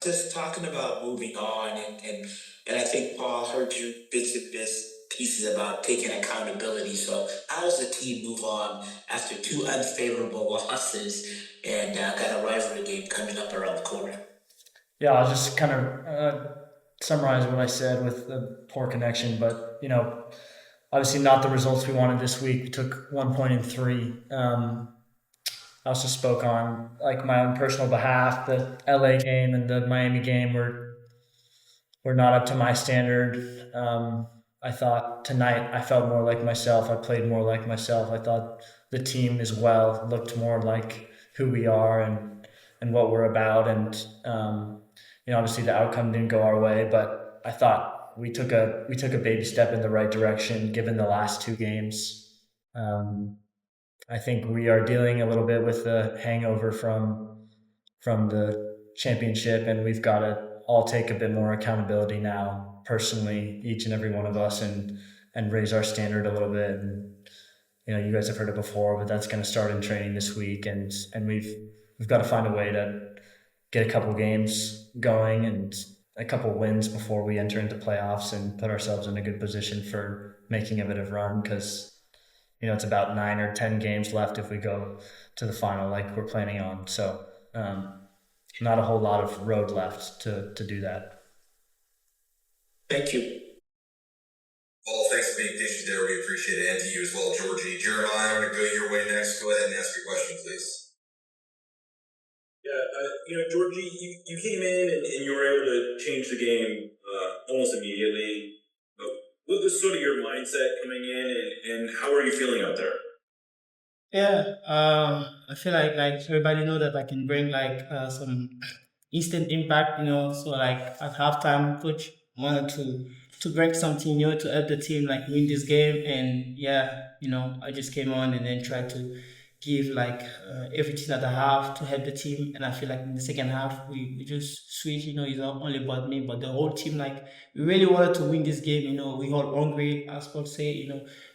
just talking about moving on, and I think Paul heard you bits and bits pieces about taking accountability. So how does the team move on after two unfavorable losses and got a rivalry game coming up around the corner? Yeah, I'll just kind of summarize what I said with the poor connection, but obviously not the results we wanted this week. We took 1 point in three. I also spoke on like my own personal behalf. The LA game and the Miami game were not up to my standard. I thought tonight I felt more like myself. I played more like myself. I thought the team as well looked more like who we are and what we're about. And obviously the outcome didn't go our way, but I thought we took a baby step in the right direction given the last two games. Um, I think we are dealing a little bit with the hangover from the championship, and we've got to all take a bit more accountability now, personally, each and every one of us, and raise our standard a little bit. And you guys have heard it before, but that's going to start in training this week, and we've got to find a way to get a couple games going and a couple wins before we enter into playoffs and put ourselves in a good position for making a bit of run because it's about 9 or 10 games left if we go to the final like we're planning on. So not a whole lot of road left to do that. Thank you. Well, thanks for being patient there. We appreciate it. And to you as well, Georgie. Jeremiah, I'm going to go your way next. Go ahead and ask your question, please. Yeah, Georgie, you came in and you were able to change the game almost immediately. What was sort of your mindset coming in, and how are you feeling out there? Yeah, I feel like everybody know that I can bring like some instant impact, So like at halftime, coach wanted to bring something, to help the team like win this game, and yeah, I just came on and then tried to give like everything that I have to help the team, and I feel like in the second half we just switch. It's not only about me, but the whole team. Like we really wanted to win this game. We all hungry, as Paul say.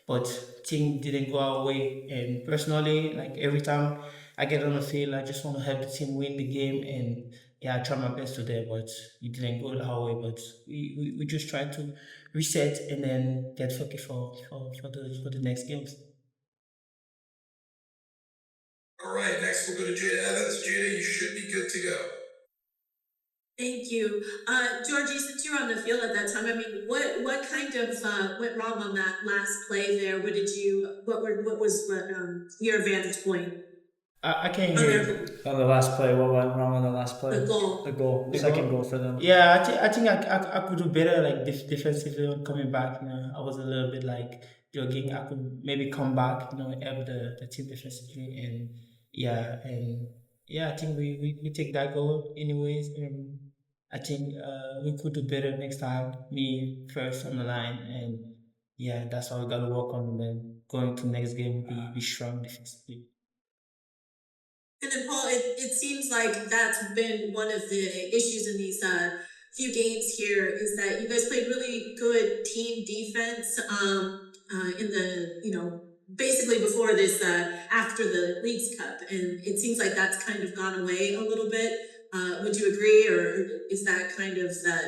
But thing didn't go our way. And personally, like every time I get on the field, I just want to help the team win the game. And yeah, I try my best today, but it didn't go our way. But we just try to reset and then get focused for the next games. All right, next we'll go to Jada Evans. Jada, you should be good to go. Thank you. Georgie, since you were on the field at that time, I mean, what kind of went wrong on that last play there? What was your vantage point? I can't hear you. On the last play, what went wrong on the last play? The goal. The goal, The second goal? goal for them. Yeah, I think I could do better like defensively on coming back. I was a little bit like jogging. I could maybe come back, help the team defensively, and I think we take that goal anyways. I think we could do better next time. Me first on the line, and yeah, that's how we gotta work on. And then going to next game, be strong defensively. And then Paul, it seems like that's been one of the issues in these few games here is that you guys played really good team defense in the basically before this after the Leagues Cup, and it seems like that's kind of gone away a little bit. Would you agree, or is that kind of that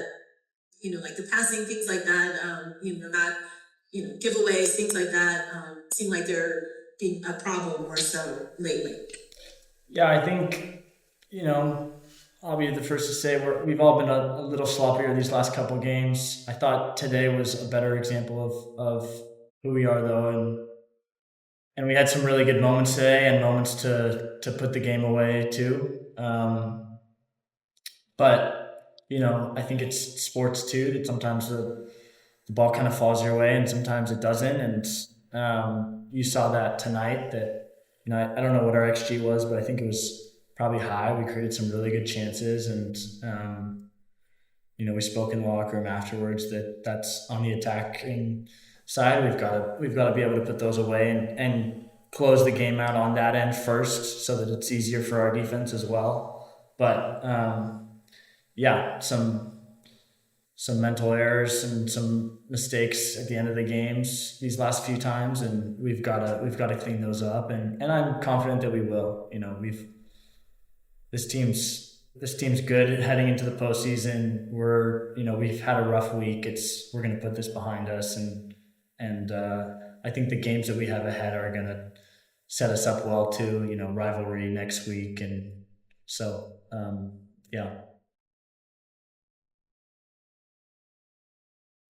like the passing things like that, not giveaways, things like that, seem like they're being a problem more so lately? Yeah, I think I'll be the first to say we've all been a little sloppier these last couple games. I thought today was a better example of who we are though, and we had some really good moments today and moments to put the game away too. But I think it's sports too that sometimes the ball kind of falls your way and sometimes it doesn't. And you saw that tonight. That I don't know what our XG was, but I think it was probably high. We created some really good chances, and we spoke in the locker room afterwards that's on the attacking side. We've got to be able to put those away and close the game out on that end first, so that it's easier for our defense as well. But some mental errors and some mistakes at the end of the games these last few times, and we've got to clean those up, and I'm confident that we will. This team's this team's good heading into the postseason. We've had a rough week. We're going to put this behind us, and I think the games that we have ahead are going to set us up well too. Rivalry next week, and so yeah.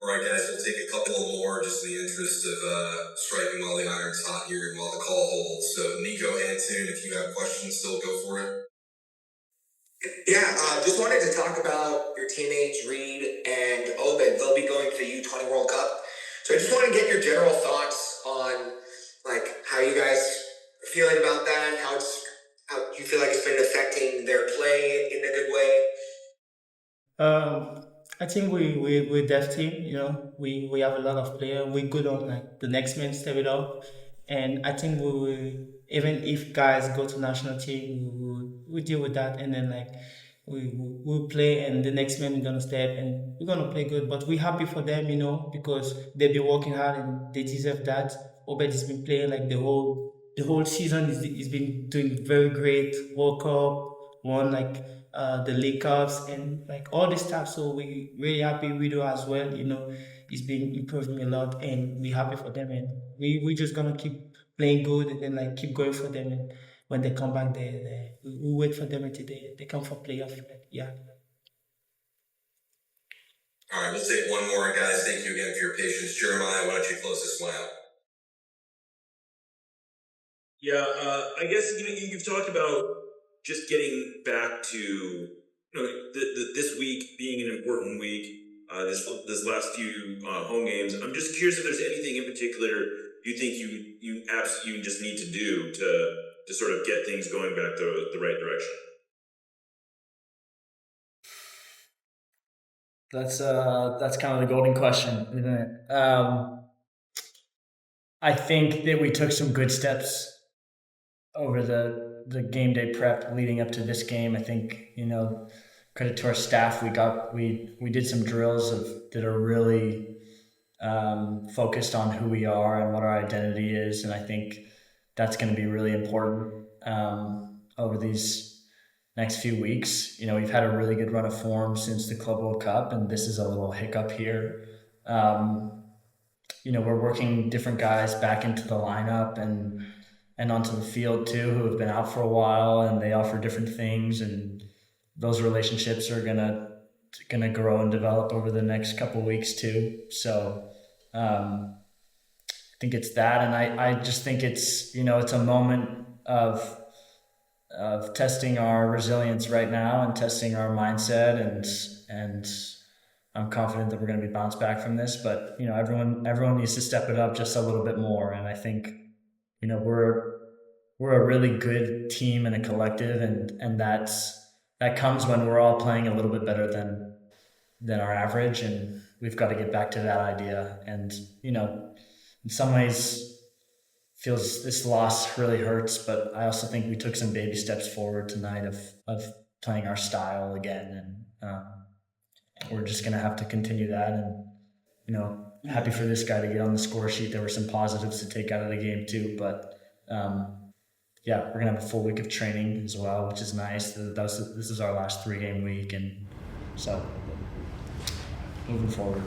All right, guys, we'll take a couple more just in the interest of striking while the iron's hot here and while the call holds. So, Nico, Antoon, if you have questions, still go for it. Yeah, just wanted to talk about your teammates Reed and Obed. They'll be going to the U20 World Cup. So I just want to get your general thoughts on like how you guys are feeling about that, how you feel like it's been affecting their play in a good way. I think we're deaf team. We have a lot of players. We're good on like the next man step it up, and I think we will. Even if guys go to national team, we deal with that, and then like we'll play, and the next man is gonna step, and we're gonna play good. But we're happy for them, because they've been working hard and they deserve that. Obed has been playing like the whole season. He's been doing very great. World Cup, won like the League Cups and like all this stuff. So we really happy we do as well. He's been improving a lot, and we happy for them. And we just gonna keep playing good and then like keep going for them. And when they come back, we wait for them until they come for playoff. Yeah. All right, we'll take one more, guys. Thank you again for your patience. Jeremiah, why don't you close this one out? Yeah, I guess you've talked about just getting back to this week being an important week. This last few home games. I'm just curious if there's anything in particular you think you absolutely just need to do to sort of get things going back the right direction. That's kind of the golden question, isn't it? I think that we took some good steps over the game day prep leading up to this game. I think credit to our staff. We did some drills that are really focused on who we are and what our identity is, and I think that's going to be really important over these next few weeks. We've had a really good run of form since the Club World Cup, and this is a little hiccup here. We're working different guys back into the lineup and onto the field too, who have been out for a while, and they offer different things, and those relationships are gonna grow and develop over the next couple of weeks too. So I think it's that, and I just think it's it's a moment of testing our resilience right now and testing our mindset, and I'm confident that we're going to be bounced back from this. But everyone needs to step it up just a little bit more, and I think we're a really good team and a collective, and that comes when we're all playing a little bit better than our average, and we've got to get back to that idea. And in some ways, feels this loss really hurts, but I also think we took some baby steps forward tonight of playing our style again, and we're just gonna have to continue that. And happy for this guy to get on the score sheet. There were some positives to take out of the game too, but yeah, we're gonna have a full week of training as well, which is nice. This is our last 3-game week, and so moving forward.